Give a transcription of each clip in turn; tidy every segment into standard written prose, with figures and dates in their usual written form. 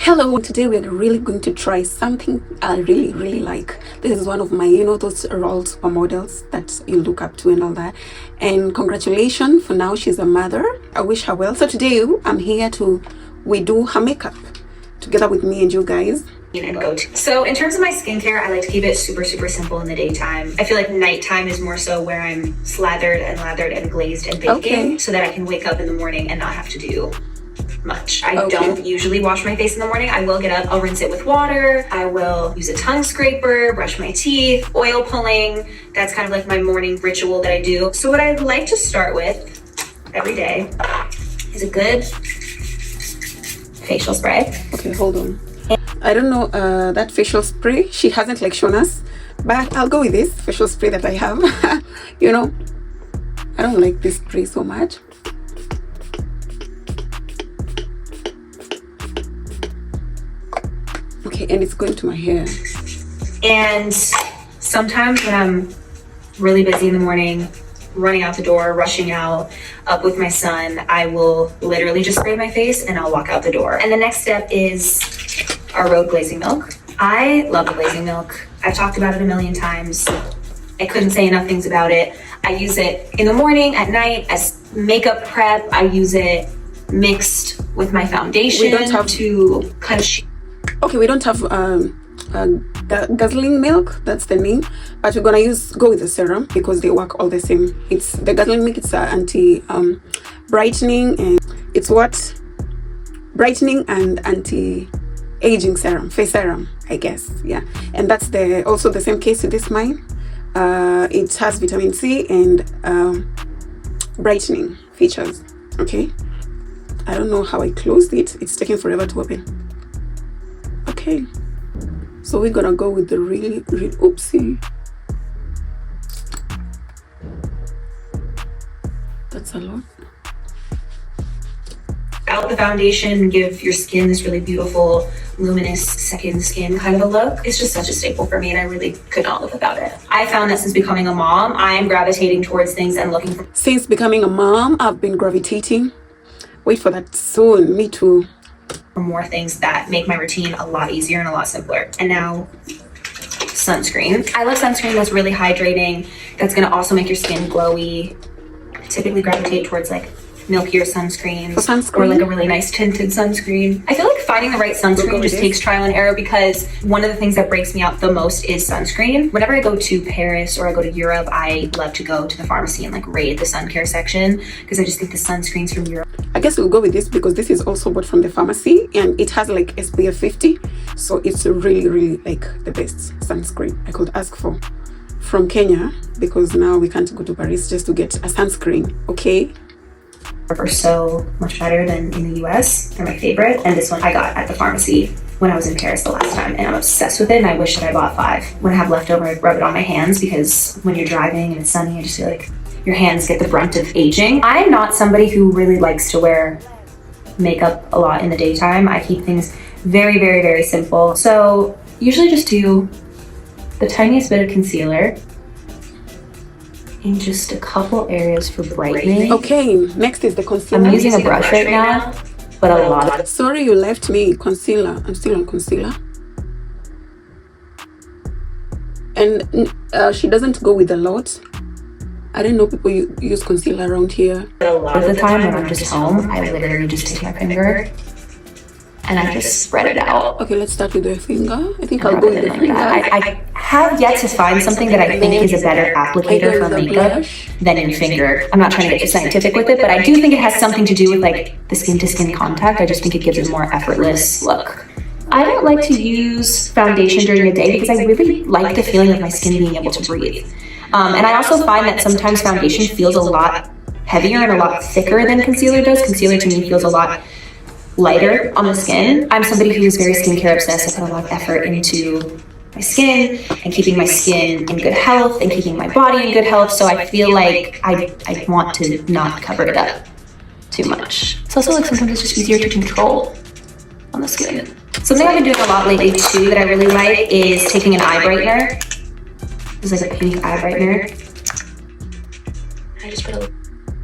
Hello, today we're really going to try something I really like. This is one of my, those role supermodels that you look up to and all that. And congratulations, for now she's a mother. I wish her well. So today I'm here we do her makeup together with me and you guys. And go to. So in terms of my skincare, I like to keep it super simple in the daytime. I feel like nighttime is more so where I'm slathered and lathered and glazed and baking, so that I can wake up in the morning and not have to do much. I don't usually wash my face in the morning. I will get up, I'll rinse it with water, I will use a tongue scraper, brush my teeth, oil pulling. That's kind of like my morning ritual that I do. So what I'd like to start with every day is a good facial spray. Okay, hold on. I don't know that facial spray, she hasn't shown us, but I'll go with this facial spray that I have. I don't like this spray so much. Okay, and it's going to my hair. And sometimes when I'm really busy in the morning, running out the door, rushing out, up with my son, I will literally just spray my face and I'll walk out the door. And the next step is our road glazing milk. I love the glazing milk. I've talked about it a million times. I couldn't say enough things about it. I use it in the morning, at night, as makeup prep. I use it mixed with my foundation. We don't have to kind of okay, we don't have guzzling milk, that's the name, but we're gonna go with the serum because they work all the same. It's the guzzling milk, it's anti brightening, and it's what brightening and anti-aging serum, face serum, I guess. Yeah, and that's also the same case with this mine. It has vitamin C and brightening features. Okay, I don't know how I closed it, it's taking forever to open. Okay, so we're gonna go with the really oopsie, that's a lot. Out the foundation and give your skin this really beautiful, luminous second skin kind of a look. It's just such a staple for me, and I really could not live without it. I found that since becoming a mom, I am gravitating towards things and looking for. Since becoming a mom, I've been gravitating. Wait for that soon, me too. For more things that make my routine a lot easier and a lot simpler. And now, sunscreen. I love sunscreen that's really hydrating, that's gonna also make your skin glowy. I typically gravitate towards milkier sunscreens, or a really nice tinted sunscreen. I feel like finding the right sunscreen just takes trial and error, because one of the things that breaks me out the most is sunscreen. Whenever I go to Paris or I go to Europe, I love to go to the pharmacy and raid the sun care section, because I just think the sunscreens from Europe. I guess we'll go with this because this is also bought from the pharmacy and it has SPF 50, so it's really the best sunscreen I could ask for from Kenya, because now we can't go to Paris just to get a sunscreen. Okay, are so much better than in the US. They're my favorite, and this one I got at the pharmacy when I was in Paris the last time, and I'm obsessed with it, and I wish that I bought 5. When I have leftover, I rub it on my hands, because when you're driving and it's sunny, I just feel like your hands get the brunt of aging. I'm not somebody who really likes to wear makeup a lot in the daytime. I keep things very simple. So usually just do the tiniest bit of concealer in just a couple areas for brightening. Okay, next is the concealer. I'm using a brush right now, but a lot of. Sorry, you left me concealer. I'm still on concealer. And she doesn't go with a lot. I didn't know people use concealer around here. A lot of the time when I'm just home, I literally just take my finger and I just spread it out. Okay, let's start with the finger. I think I'll go with the finger. I have yet to find something that I think is a better applicator for makeup than your finger. I'm not trying to get too scientific with it, but I do think it has something to do with the skin-to-skin contact. I just think it gives a more effortless look. I don't like to use foundation during the day because I really like the feeling of my skin being able to breathe. And I also find that sometimes foundation feels a lot heavier and a lot thicker than concealer does. Concealer to me feels a lot lighter on the skin. I'm somebody who is very skincare obsessed. I put a lot of effort into my skin and keeping my skin in good health and keeping my body in good health. So I feel like I want to not cover it up too much. It's also sometimes it's just easier to control on the skin. Something I've been doing a lot lately too that I really like is taking an eye brightener. This is a pink eye brightener. I just put a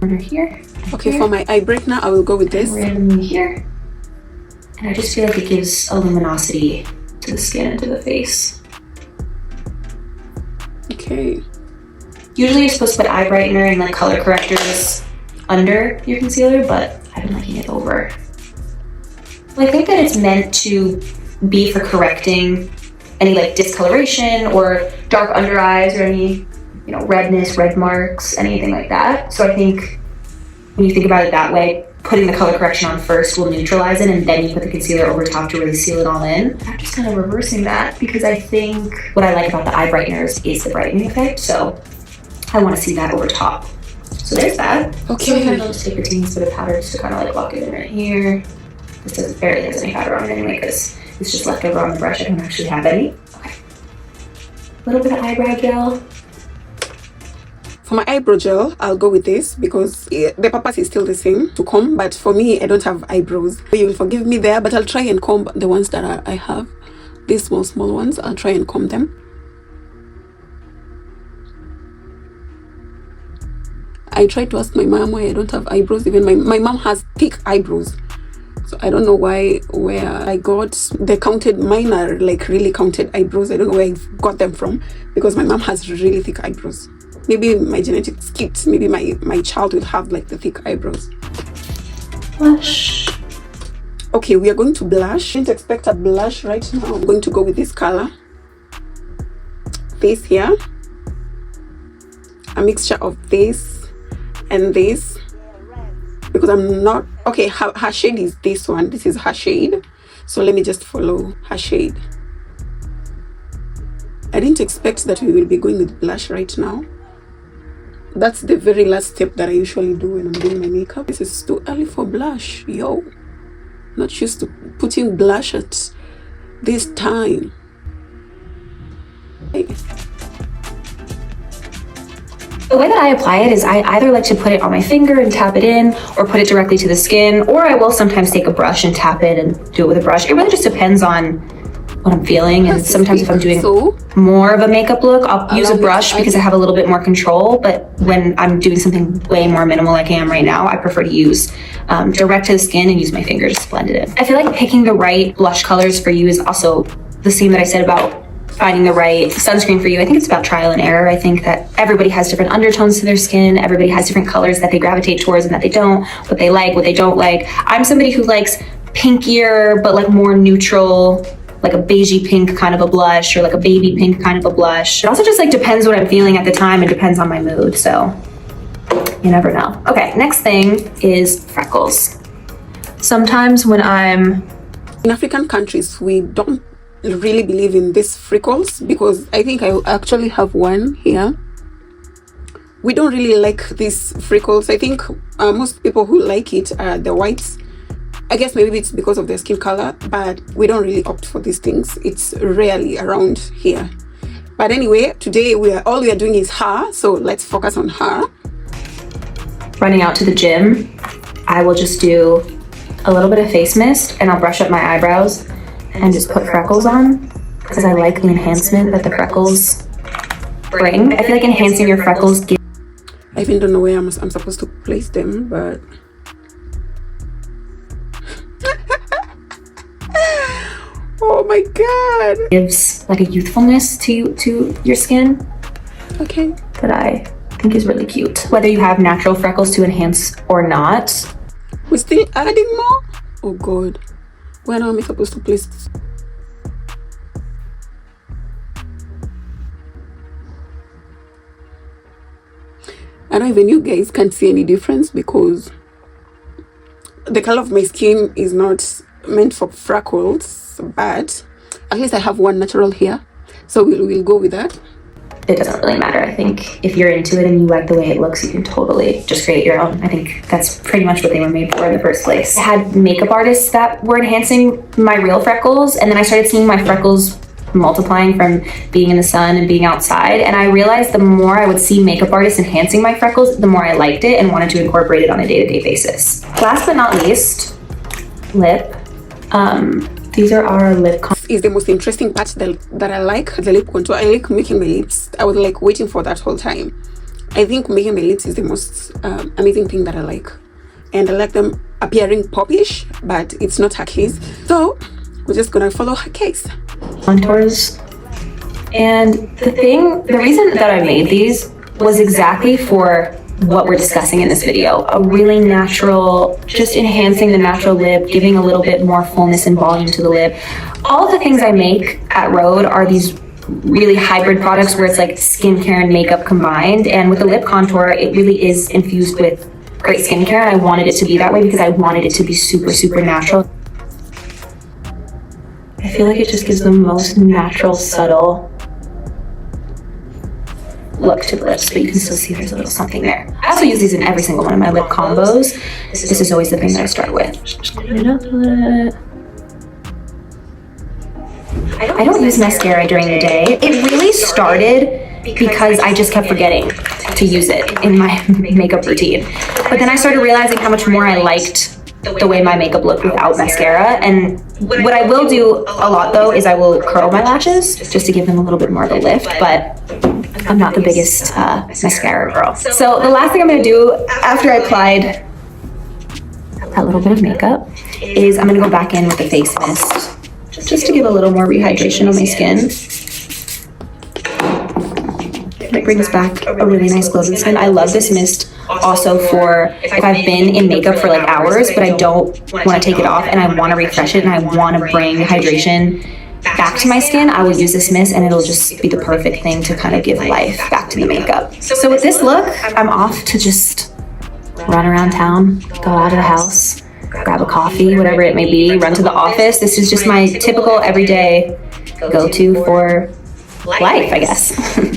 corner here. Okay, for my eye brightener, I will go with this. Randomly here. And I just feel like it gives a luminosity to the skin and to the face. Okay. Usually you're supposed to put eye brightener and like color correctors under your concealer, but I've been liking it over. Well, I think that it's meant to be for correcting any like discoloration or dark under eyes or any, you know, redness, red marks, anything like that. So I think when you think about it that way, putting the color correction on first will neutralize it, and then you put the concealer over top to really seal it all in. I'm just kind of reversing that because I think what I like about the eye brighteners is the brightening effect. So I want to see that over top. So there's that. Okay. So I'll just take a teeny bit of powder just to kind of like lock it in right here. This barely has any powder on it anyway because it's just left over on the brush. I don't actually have any. Okay. A little bit of eyebrow gel. For my eyebrow gel, I'll go with this because the purpose is still the same, to comb, but for me, I don't have eyebrows. You will forgive me there, but I'll try and comb the ones that I have. These small ones, I'll try and comb them. I tried to ask my mom why I don't have eyebrows. Even my mom has thick eyebrows. So I don't know where I got the counted, mine are like really counted eyebrows. I don't know where I got them from because my mom has really thick eyebrows. Maybe my genetics skipped. Maybe my child will have like the thick eyebrows. Blush. Okay, we are going to blush. I didn't expect a blush right now. I'm going to go with this color. This here. A mixture of this and this. Because I'm not... Okay, her shade is this one. This is her shade. So let me just follow her shade. I didn't expect that we will be going with blush right now. That's the very last step that I usually do when I'm doing my makeup. This is too early for blush. Yo. Not used to putting blush at this time. Hey. The way that I apply it is I either like to put it on my finger and tap it in, or put it directly to the skin, or I will sometimes take a brush and tap it and do it with a brush. It really just depends on what I'm feeling, and sometimes if I'm doing more of a makeup look, I'll use a brush because I have a little bit more control, but when I'm doing something way more minimal like I am right now, I prefer to use direct to the skin and use my finger to blend it in. I feel like picking the right blush colors for you is also the same that I said about finding the right sunscreen for you. I think it's about trial and error. I think that everybody has different undertones to their skin. Everybody has different colors that they gravitate towards and that they don't, what they like, what they don't like. I'm somebody who likes pinkier, but like more neutral, like a beigey pink kind of a blush, or like a baby pink kind of a blush. It also just like depends what I'm feeling at the time and depends on my mood. So you never know. Okay, next thing is freckles. Sometimes when I'm in African countries, we don't really believe in these freckles because I think I actually have one here. We don't really like these freckles. I think most people who like it are the whites. I guess maybe it's because of their skin color, but we don't really opt for these things. It's rarely around here. But anyway, today all we are doing is her, so let's focus on her. Running out to the gym, I will just do a little bit of face mist and I'll brush up my eyebrows and just put freckles on because I like the enhancement that the freckles bring. I feel like enhancing your freckles gives... I even don't know where I'm supposed to place them, but... Oh my god! Gives like a youthfulness to your skin. Okay. That I think is really cute. Whether you have natural freckles to enhance or not. We're still adding more? Oh god. Where am I supposed to place this? I don't even, you guys can't see any difference because the color of my skin is not meant for freckles, but at least I have one natural here, so we'll go with that. It doesn't really matter. I think if you're into it and you like the way it looks, you can totally just create your own. I think that's pretty much what they were made for in the first place. I had makeup artists that were enhancing my real freckles, and then I started seeing my freckles multiplying from being in the sun and being outside, and I realized the more I would see makeup artists enhancing my freckles, the more I liked it and wanted to incorporate it on a day-to-day basis. Last but not least, lip. These are our lip contour. Is the most interesting part that I like, the lip contour. I like making my lips. I was like waiting for that whole time. I think making my lips is the most amazing thing that I like. and I like them appearing popish, but it's not her case. So we're just gonna follow her case. Contours. And the reason that I made these was exactly for what we're discussing in this video. A really natural, just enhancing the natural lip, giving a little bit more fullness and volume to the lip. All of the things I make at Rhode are these really hybrid products where it's like skincare and makeup combined. And with the lip contour, it really is infused with great skincare. And I wanted it to be that way because I wanted it to be super, super natural. I feel like it just gives the most natural, subtle look to the lips, but you can still see there's a little something there. I also use these in every single one of my lip combos. This is always the thing that I start with. Just clean it up a little bit. I don't use mascara during the day. It really started because I just kept forgetting to use it in my makeup routine. But then I started realizing how much more I liked the way my makeup looked without mascara. And what I will do a lot though is I will curl my lashes just to give them a little bit more of a lift, but I'm not the biggest mascara girl. So the last thing I'm gonna do after I applied that little bit of makeup is I'm gonna go back in with the face mist just to give a little more rehydration on my skin. It brings back a really nice glow to the skin. I love this mist also for if I've been in makeup for like hours, but I don't want to take it off and I want to refresh it and I want to bring hydration back to my skin. I will use this mist and it'll just be the perfect thing to kind of give life back to the makeup. So with this look, I'm off to just run around town, go out of the house, grab a coffee, whatever it may be, run to the office. This is just my typical everyday go-to for life, I guess.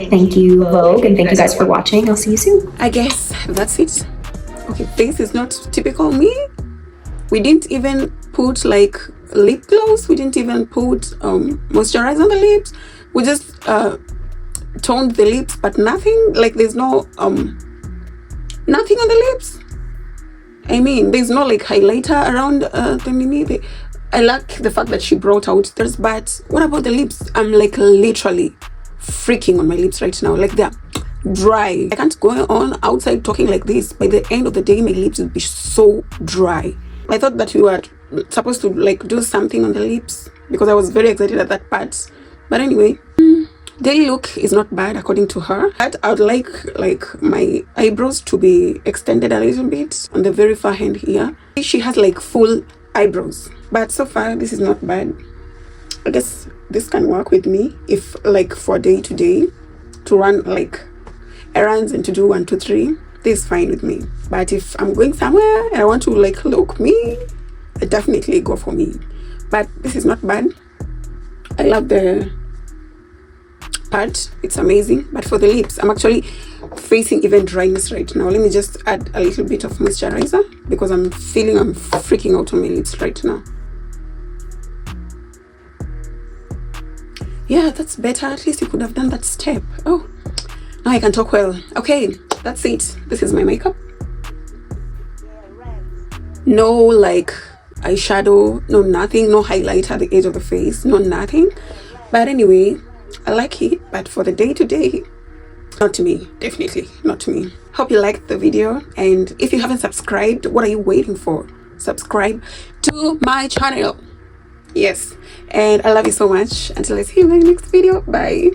Thank you, Vogue, and thank you guys for watching. I'll see you soon. I guess that's it. Okay, this is not typical me. We didn't even put like lip gloss. We didn't even put moisturizer on the lips. We just toned the lips, but nothing. Like there's no nothing on the lips. I mean, there's no like highlighter around the mini. I like the fact that she brought out this, but what about the lips? I'm like literally freaking on my lips right now. Like they're dry. I can't go on outside talking like this. By the end of the day, my lips will be so dry. I thought that we were supposed to like do something on the lips because I was very excited at that part. But anyway, the look is not bad according to her. But I would like my eyebrows to be extended a little bit on the very far end here. She has like full eyebrows, but so far this is not bad. I guess this can work with me if like for day to day to run like errands and to do 1 2 3. This is fine with me. But if I'm going somewhere and I want to like look me, I definitely go for me. But this is not bad. I love the part, it's amazing. But for the lips, I'm actually facing even dryness right now. Let me just add a little bit of moisturizer because I'm feeling I'm freaking out on my lips right now. Yeah, that's better. At least you could have done that step. Oh, now I can talk well. Okay, that's it. This is my makeup. No like eyeshadow, no nothing, no highlight at the edge of the face, no nothing. But anyway, I like it, but for the day-to-day, not to me, definitely not to me. Hope you liked the video, and if you haven't subscribed, what are you waiting for? Subscribe to my channel. Yes, and I love you so much. Until I see you in my next video, bye.